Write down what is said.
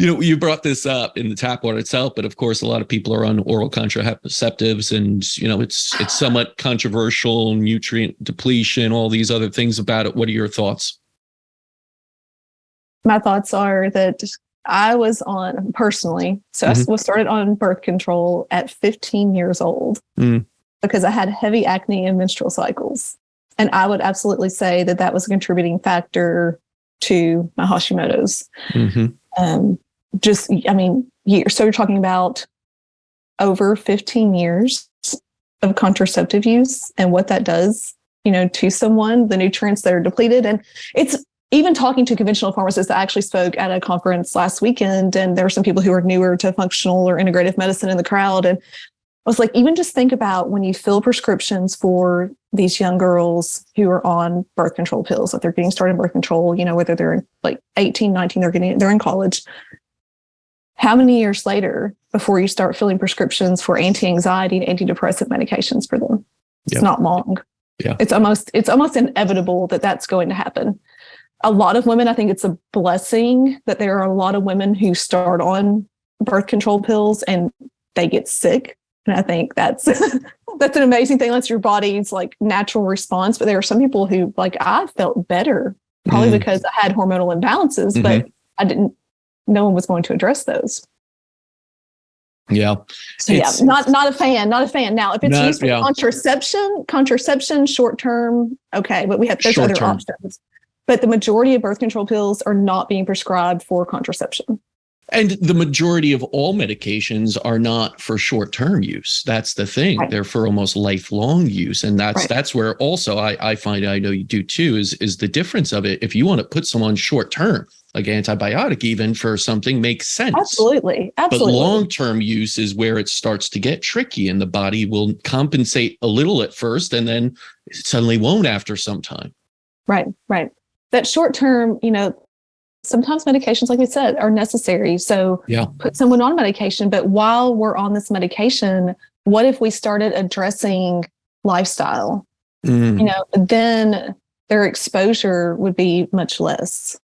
You brought this up in the tap water itself, but of course, a lot of people are on oral contraceptives, and it's somewhat controversial, nutrient depletion, all these other things about it. What are your thoughts? My thoughts are that I was on personally, so I was started on birth control at 15 years old because I had heavy acne and menstrual cycles, and I would absolutely say that that was a contributing factor to my Hashimoto's. Years. So you're talking about over 15 years of contraceptive use and what that does, to someone, the nutrients that are depleted. And it's even talking to conventional pharmacists. I actually spoke at a conference last weekend, and there were some people who are newer to functional or integrative medicine in the crowd. And I was like, even just think about when you fill prescriptions for these young girls who are on birth control pills, that they're getting started in birth control, whether they're like 18, 19, they're in college. How many years later before you start filling prescriptions for anti-anxiety and antidepressant medications for them? It's not long. Yeah. It's almost inevitable that that's going to happen. A lot of women, I think it's a blessing that there are a lot of women who start on birth control pills and they get sick. And I think that's that's an amazing thing. That's your body's like natural response. But there are some people who, like, I felt better probably because I had hormonal imbalances, but no one was going to address those. Yeah. So not a fan. Now, if it's used for contraception, short term, okay, but we have those other options. But the majority of birth control pills are not being prescribed for contraception. And the majority of all medications are not for short-term use. That's the thing. Right. They're for almost lifelong use. And that's where also I find, I know you do too, is the difference of it. If you want to put someone short-term, like antibiotic even for something, makes sense. Absolutely. But long-term use is where it starts to get tricky, and the body will compensate a little at first and then it suddenly won't after some time. Right. That short-term, sometimes medications, like we said, are necessary. So put someone on medication. But while we're on this medication, what if we started addressing lifestyle? Then their exposure would be much less.